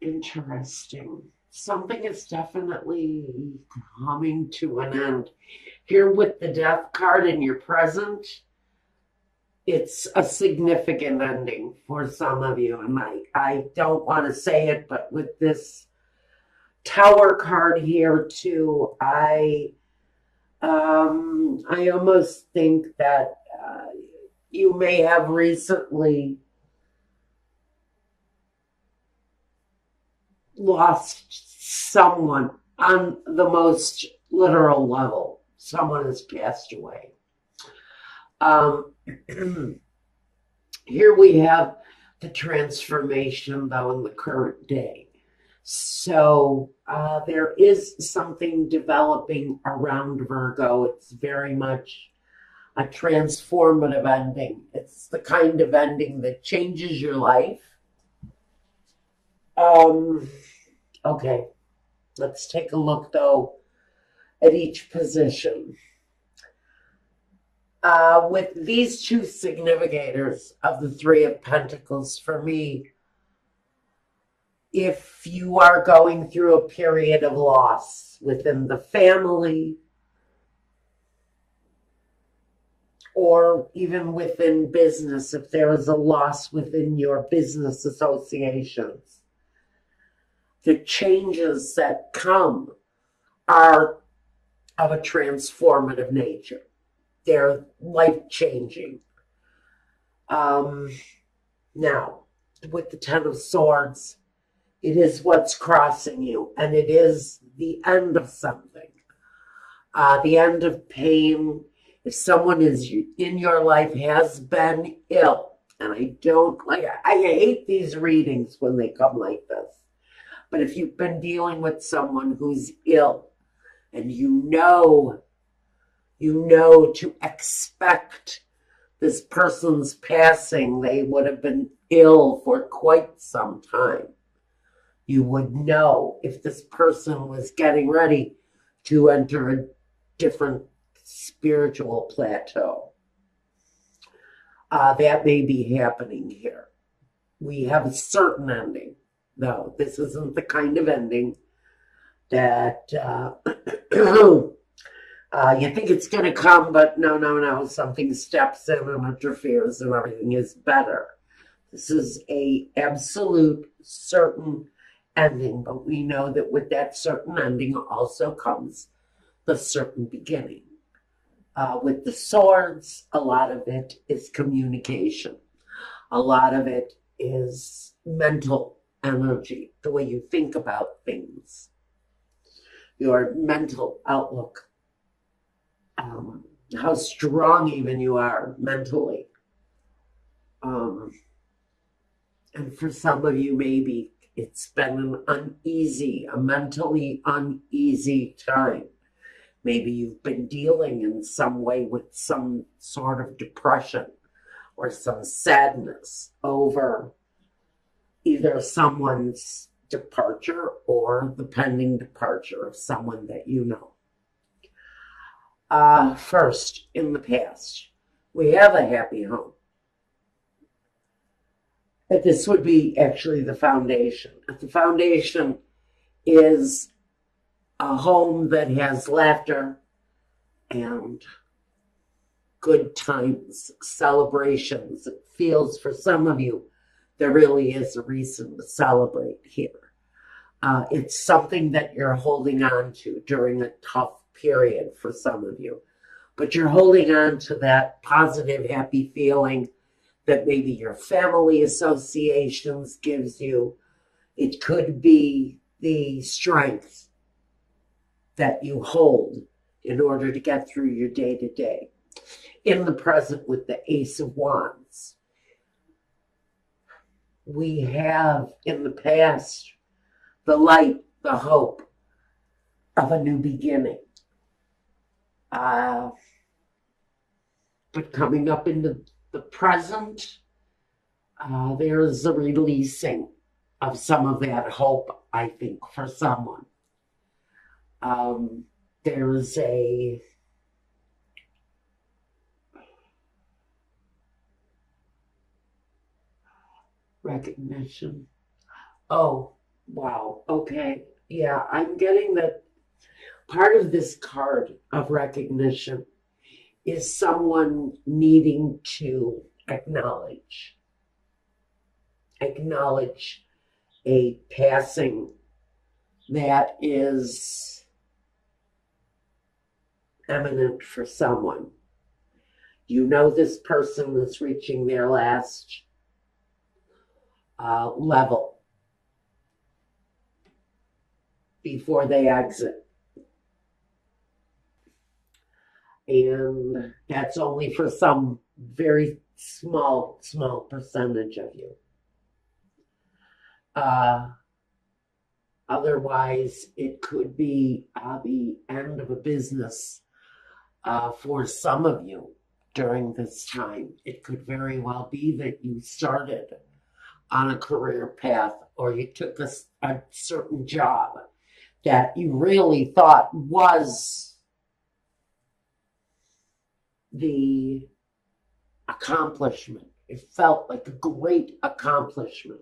Interesting. Something is definitely coming to an end. Here with the death card in your present, it's a significant ending for some of you. And I don't want to say it, but with this tower card here too, I almost think that you may have recently lost someone on the most literal level. Someone has passed away. Here we have the transformation, though, in the current day. So there is something developing around Virgo. It's very much a transformative ending. It's the kind of ending that changes your life. Okay, let's take a look, though, at each position. With these two significators of the Three of Pentacles, for me, if you are going through a period of loss within the family or even within business, if there is a loss within your business associations, the changes that come are of a transformative nature. They're life-changing. Now, with the Ten of Swords, it is what's crossing you, and it is the end of something, the end of pain. If someone is in your life has been ill, and I hate these readings when they come like this, but if you've been dealing with someone who's ill, and you know to expect this person's passing, they would have been ill for quite some time. You would know if this person was getting ready to enter a different spiritual plateau. That may be happening here. We have a certain ending, though. This isn't the kind of ending that you think it's going to come, but no. Something steps in and interferes and everything is better. This is a absolute certain ending, but we know that with that certain ending also comes the certain beginning. With the swords, a lot of it is communication. A lot of it is mental energy, the way you think about things, your mental outlook, how strong even you are mentally. And for some of you, maybe it's been a mentally uneasy time. Maybe you've been dealing in some way with some sort of depression or some sadness over either someone's departure or the pending departure of someone that you know. First, in the past, we have a happy home. But this would be actually the foundation. The foundation is a home that has laughter and good times, celebrations. It feels for some of you there really is a reason to celebrate here. It's something that you're holding on to during a tough period for some of you. But you're holding on to that positive, happy feeling that maybe your family associations gives you. It could be the strength that you hold in order to get through your day-to-day. In the present with the Ace of Wands, we have in the past the light, the hope of a new beginning. But coming up into the present, there's a releasing of some of that hope, I think, for someone. There's a recognition. Oh, Wow. Okay. Yeah, I'm getting that part of this card of recognition is someone needing to acknowledge a passing that is eminent for someone. You know this person is reaching their last level before they exit. And that's only for some very small percentage of you. Otherwise, it could be the end of a business for some of you during this time. It could very well be that you started on a career path or you took a certain job that you really thought was the accomplishment. It felt like a great accomplishment.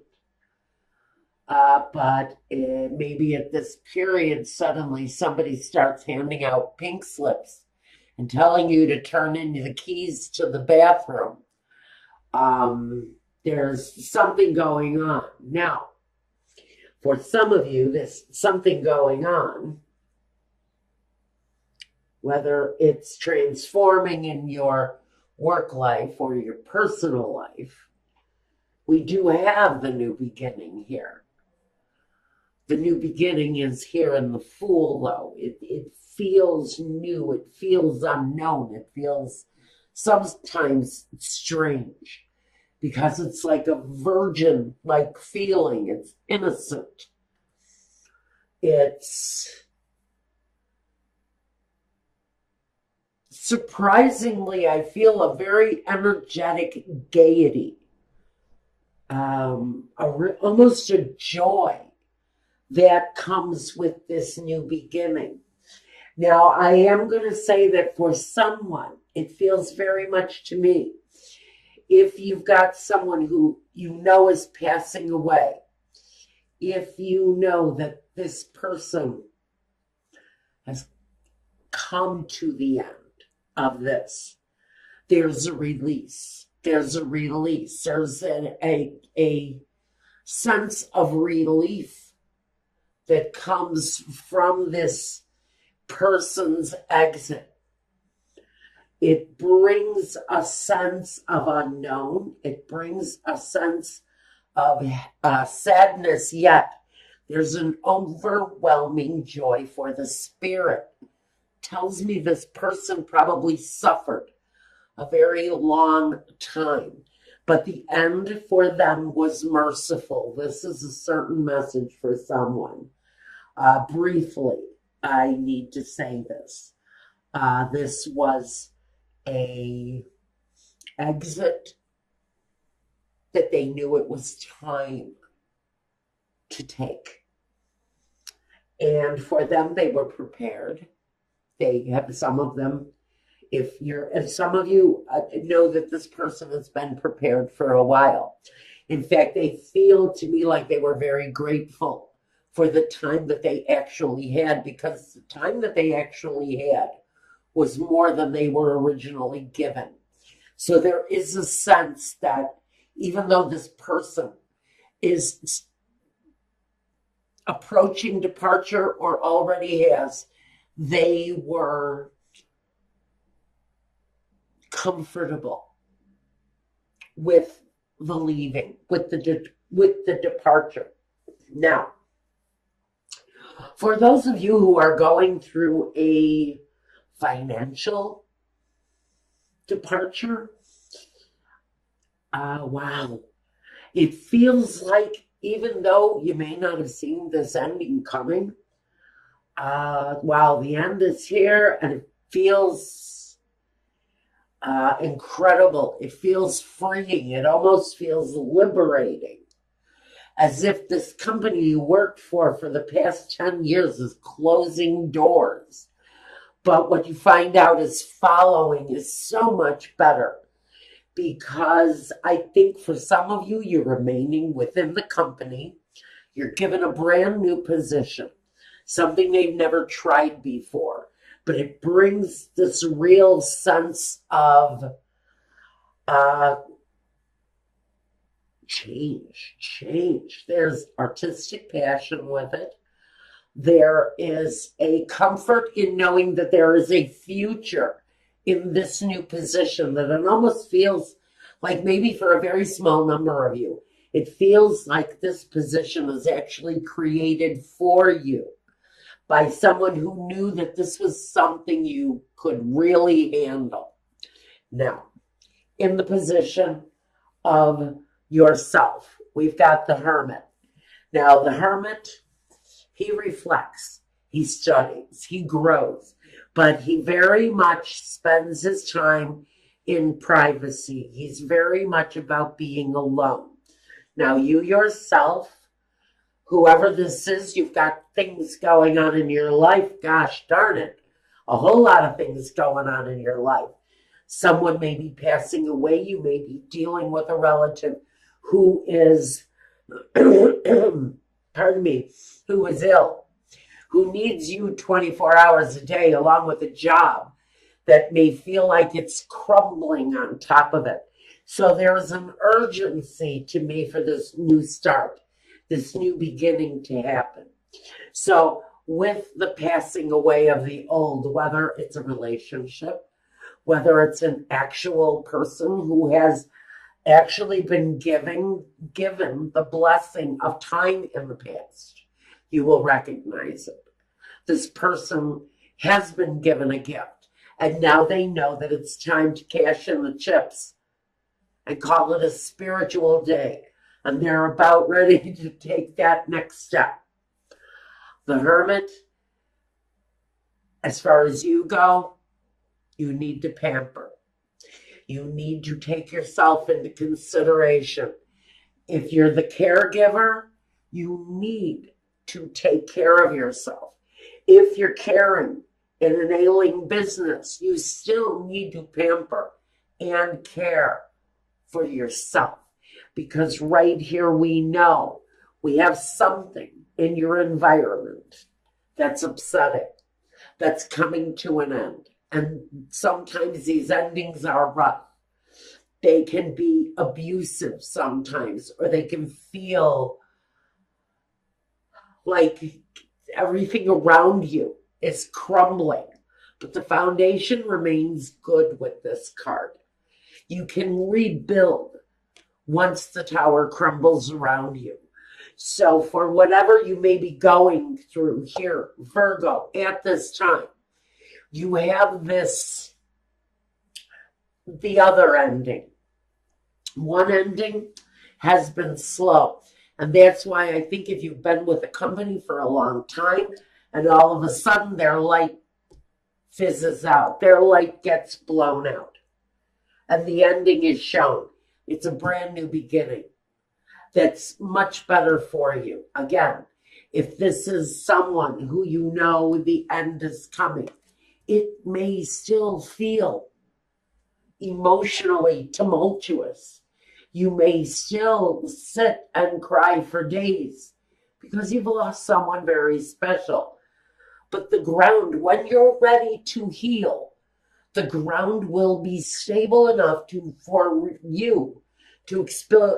But maybe at this period, suddenly somebody starts handing out pink slips and telling you to turn in the keys to the bathroom. There's something going on. Now, for some of you, there's something going on, whether it's transforming in your work life or your personal life. We do have the new beginning here. The new beginning is here in the Fool, though. It feels new. It feels unknown. It feels sometimes strange because it's like a virgin-like feeling. It's innocent. It's surprisingly, I feel a very energetic gaiety, almost a joy that comes with this new beginning. Now, I am going to say that for someone, it feels very much to me, if you've got someone who you know is passing away, if you know that this person has come to the end of this, there's a release. There's a release. There's a sense of relief that comes from this person's exit. It brings a sense of unknown. It brings a sense of sadness, yet there's an overwhelming joy for the spirit. Tells me this person probably suffered a very long time, but the end for them was merciful. This is a certain message for someone. Briefly, I need to say this. This was a exit that they knew it was time to take. And for them, they were prepared. They have some of them. And some of you know that this person has been prepared for a while. In fact, they feel to me like they were very grateful for the time that they actually had, because the time that they actually had was more than they were originally given. So there is a sense that even though this person is approaching departure or already has, they were comfortable with the leaving, with the departure. Now, for those of you who are going through a financial departure, wow, it feels like, even though you may not have seen this ending coming, wow, the end is here, and it feels incredible. It feels freeing. It almost feels liberating, as if this company you worked for the past 10 years is closing doors. But what you find out is following is so much better, because I think for some of you, you're remaining within the company. You're given a brand new position, something they've never tried before, but it brings this real sense of change. There's artistic passion with it. There is a comfort in knowing that there is a future in this new position, that it almost feels like, maybe for a very small number of you, it feels like this position is actually created for you by someone who knew that this was something you could really handle. Now, in the position of yourself, we've got the Hermit. Now, the Hermit, he reflects, he studies, he grows, but he very much spends his time in privacy. He's very much about being alone. Now, you yourself, whoever this is, you've got things going on in your life. Gosh darn it, a whole lot of things going on in your life. Someone may be passing away. You may be dealing with a relative who is, pardon me, who is ill, who needs you 24 hours a day, along with a job that may feel like it's crumbling on top of it. So there's an urgency to me for this new start, this new beginning to happen. So with the passing away of the old, whether it's a relationship, whether it's an actual person who has actually been given the blessing of time in the past, you will recognize it. This person has been given a gift, and now they know that it's time to cash in the chips and call it a spiritual day, and they're about ready to take that next step. The Hermit, as far as you go, you need to pamper. You need to take yourself into consideration. If you're the caregiver, you need to take care of yourself. If you're caring in an ailing business, you still need to pamper and care for yourself. Because right here we know we have something in your environment that's upsetting, that's coming to an end. And sometimes these endings are rough. They can be abusive sometimes, or they can feel like everything around you is crumbling. But the foundation remains good with this card. You can rebuild once the tower crumbles around you. So for whatever you may be going through here, Virgo, at this time, you have this, the other ending. One ending has been slow. And that's why I think if you've been with a company for a long time and all of a sudden their light fizzes out, their light gets blown out, and the ending is shown. It's a brand new beginning that's much better for you. Again, if this is someone who you know the end is coming, it may still feel emotionally tumultuous. You may still sit and cry for days because you've lost someone very special. But the ground, when you're ready to heal, the ground will be stable enough for you to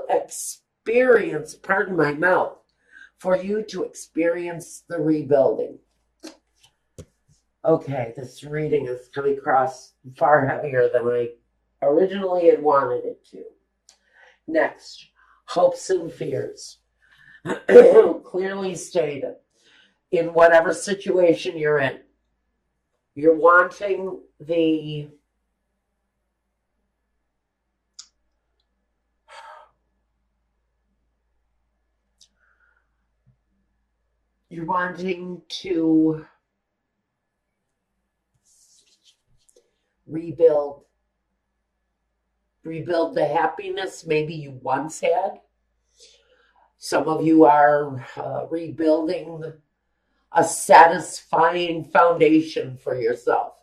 experience, pardon my mouth, for you to experience the rebuilding. Okay, this reading is coming across far heavier than I originally had wanted it to. Next, hopes and fears. Clearly stated, in whatever situation you're in, you're wanting to rebuild the happiness maybe you once had. Some of you are rebuilding a satisfying foundation for yourself,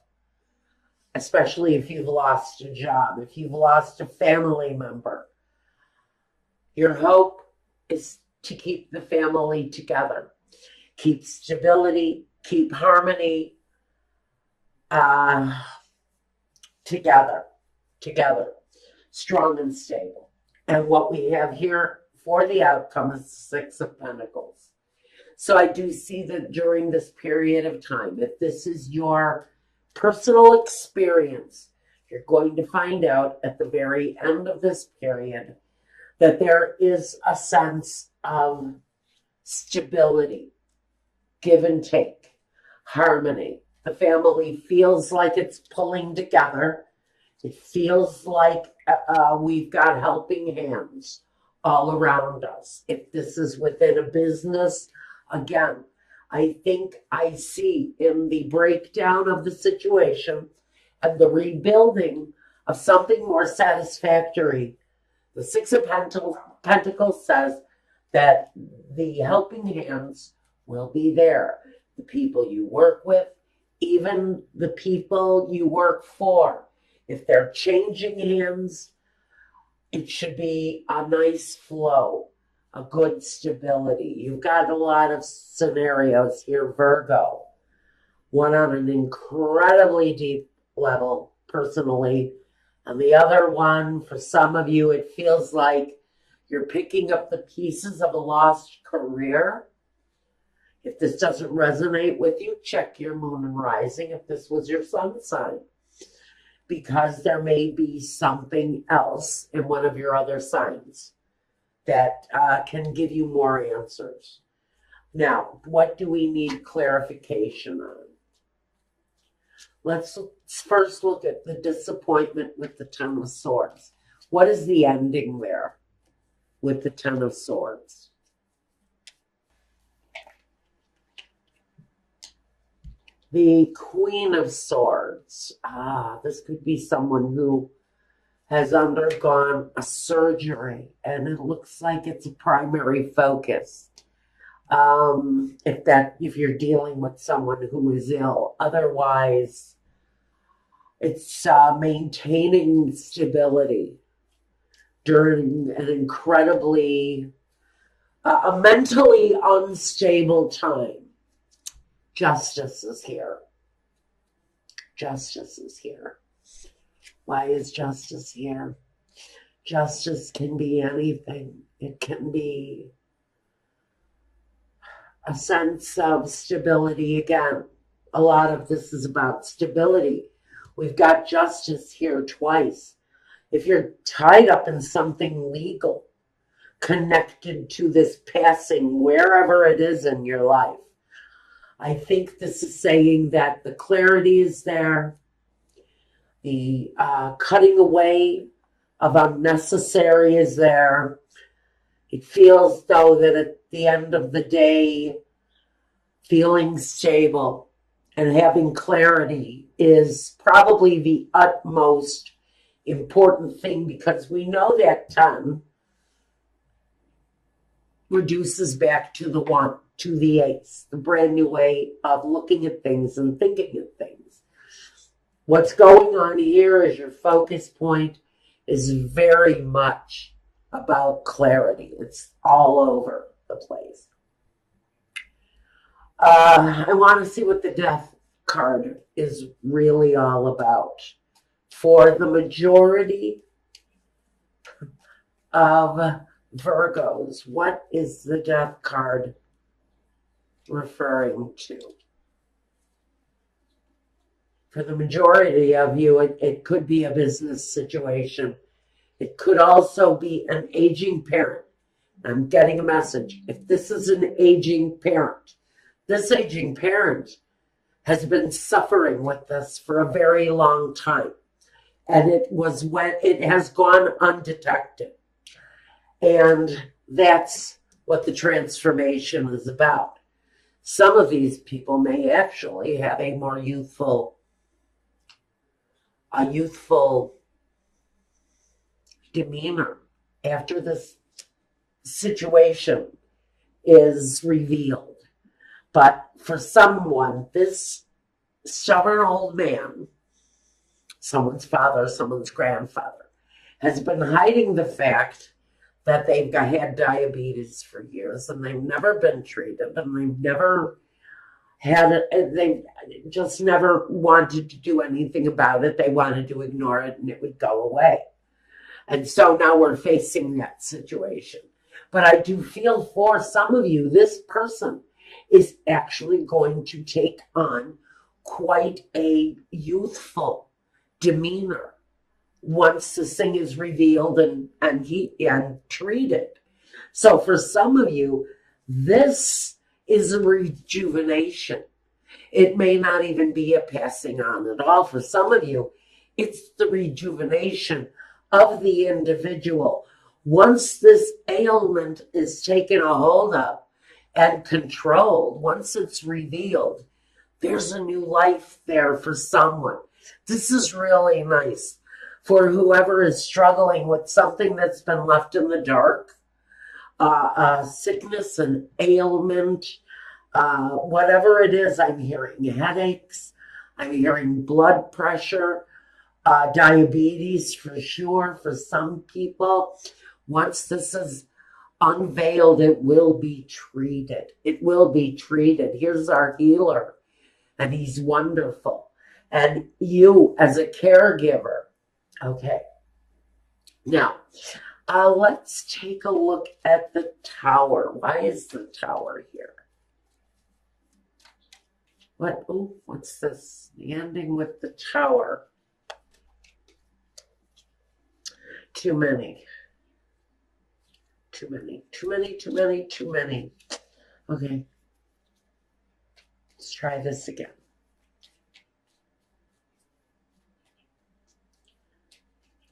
especially if you've lost a job, if you've lost a family member. Your hope is to keep the family together, keep stability, keep harmony together, strong and stable. And what we have here for the outcome is Six of Pentacles. So I do see that during this period of time, if this is your personal experience, you're going to find out at the very end of this period that there is a sense of stability, give and take, harmony. The family feels like it's pulling together. It feels like we've got helping hands all around us. If this is within a business, again, I think I see in the breakdown of the situation and the rebuilding of something more satisfactory. The Six of Pentacles says that the helping hands will be there. The people you work with, even the people you work for. If they're changing hands, it should be a nice flow, a good stability. You've got a lot of scenarios here, Virgo. One on an incredibly deep level, personally, and the other one, for some of you, it feels like you're picking up the pieces of a lost career. If this doesn't resonate with you, check your moon and rising if this was your sun sign, because there may be something else in one of your other signs that can give you more answers. Now, what do we need clarification on? Let's first look at the disappointment with the Ten of Swords. What is the ending there with the Ten of Swords? The Queen of Swords. This could be someone who has undergone a surgery and it looks like it's a primary focus. If you're dealing with someone who is ill, otherwise it's maintaining stability during an incredibly, a mentally unstable time. Justice is here. Justice is here. Why is justice here? Justice can be anything. It can be a sense of stability. Again, a lot of this is about stability. We've got justice here twice. If you're tied up in something legal connected to this passing, wherever it is in your life, I think this is saying that the clarity is there, the cutting away of unnecessary is there. It feels, though, that at the end of the day, feeling stable and having clarity is probably the utmost important thing, because we know that 10 reduces back to the 1, to the ace, the brand new way of looking at things and thinking of things. What's going on here is your focus point is very much about clarity. It's all over the place. I want to see what the Death card is really all about. For the majority of Virgos, what is the Death card referring to? For the majority of you, it could be a business situation. It could also be an aging parent. I'm getting a message. If this is an aging parent, this aging parent has been suffering with this for a very long time. And it has gone undetected. And that's what the transformation is about. Some of these people may actually have a more youthful demeanor after this situation is revealed. But for someone, this stubborn old man, someone's father, someone's grandfather, has been hiding the fact that they've had diabetes for years and they've never been treated and they've never had it, they just never wanted to do anything about it. They wanted to ignore it and it would go away. And so now we're facing that situation. But I do feel for some of you, this person is actually going to take on quite a youthful demeanor once this thing is revealed and treated. So for some of you, this is a rejuvenation. It may not even be a passing on at all. For some of you, it's the rejuvenation of the individual. Once this ailment is taken a hold of and controlled, once it's revealed, there's a new life there for someone. This is really nice for whoever is struggling with something that's been left in the dark, sickness and ailment, whatever it is. I'm hearing headaches, I'm hearing blood pressure, diabetes for sure for some people. Once this is unveiled, it will be treated. It will be treated. Here's our healer, and he's wonderful. And you as a caregiver. Okay. Now, let's take a look at the Tower. Why is the Tower here? What's this? The ending with the Tower. Too many. Too many. Too many, too many, too many. Okay. Let's try this again.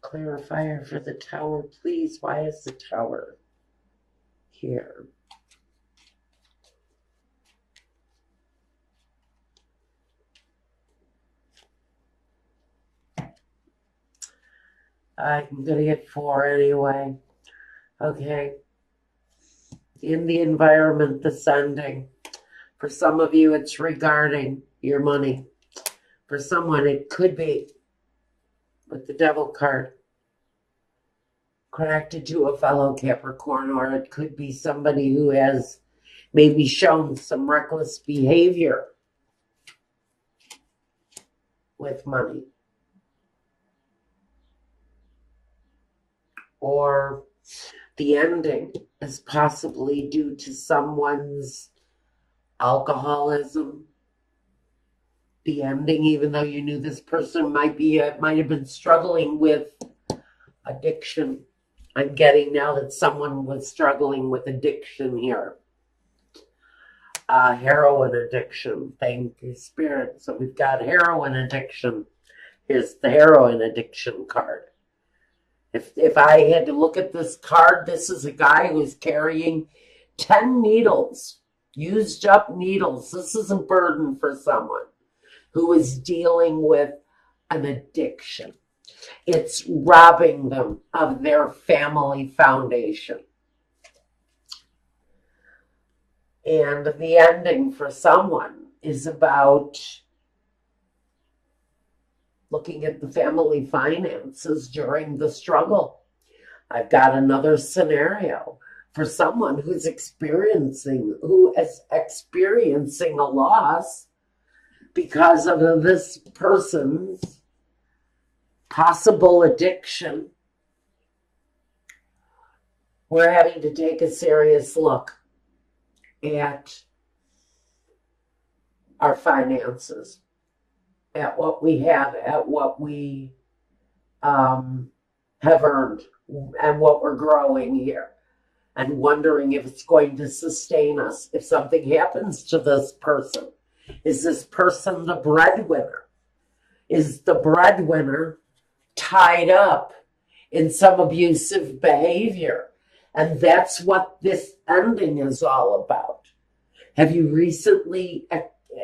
Clarifier for the Tower, please. Why is the Tower here? I'm going to get 4 anyway. Okay. In the environment, descending. For some of you, it's regarding your money. For someone, it could be with the Devil card connected to a fellow Capricorn, or it could be somebody who has maybe shown some reckless behavior with money. Or the ending is possibly due to someone's alcoholism. The ending, even though you knew this person might have been struggling with addiction. I'm getting now that someone was struggling with addiction here. Heroin addiction. Thank you, Spirit. So we've got heroin addiction. Here's the heroin addiction card. If I had to look at this card, this is a guy who's carrying 10 needles, used up needles. This is a burden for someone who is dealing with an addiction. It's robbing them of their family foundation. And the ending for someone is about looking at the family finances during the struggle. I've got another scenario for someone who is experiencing a loss because of this person's possible addiction. We're having to take a serious look at our finances, at what we have, at what we have earned, and what we're growing here, and wondering if it's going to sustain us. If something happens to this person, is this person the breadwinner? Is the breadwinner tied up in some abusive behavior? And that's what this ending is all about. Have you recently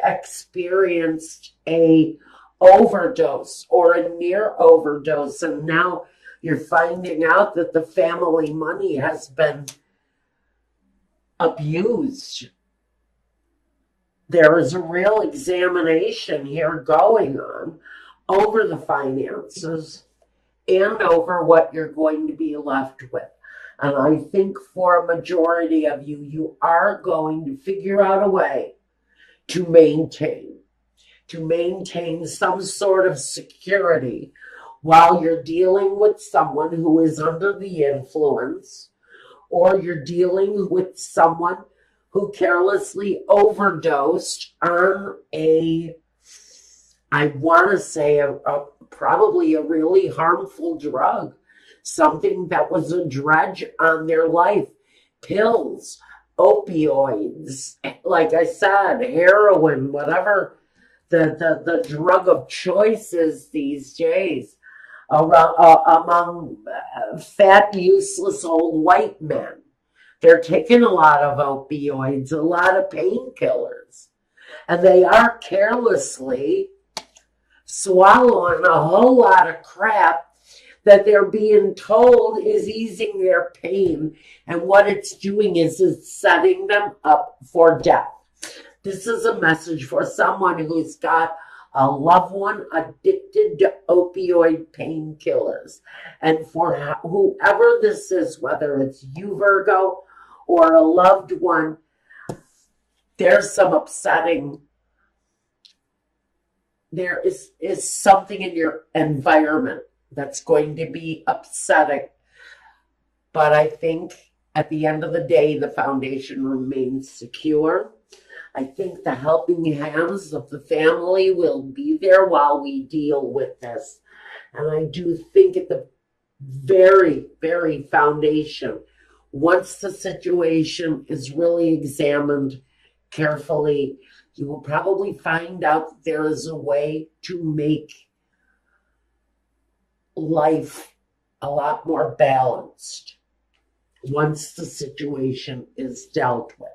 experienced a overdose or a near overdose, and now you're finding out that the family money has been abused? There is a real examination here going on over the finances and over what you're going to be left with. And I think for a majority of you, you are going to figure out a way to maintain some sort of security while you're dealing with someone who is under the influence, or you're dealing with someone who carelessly overdosed on I want to say, probably a really harmful drug, something that was a dredge on their life. Pills, opioids, like I said, heroin, whatever the drug of choice is these days among fat, useless old white men. They're taking a lot of opioids, a lot of painkillers, and they are carelessly swallowing a whole lot of crap that they're being told is easing their pain. And what it's doing is it's setting them up for death. This is a message for someone who's got a loved one addicted to opioid painkillers. And for whoever this is, whether it's you, Virgo, or a loved one, there's some upsetting. There is something in your environment that's going to be upsetting. But I think at the end of the day, the foundation remains secure. I think the helping hands of the family will be there while we deal with this. And I do think at the very, very foundation, once the situation is really examined carefully, you will probably find out that there is a way to make life a lot more balanced once the situation is dealt with.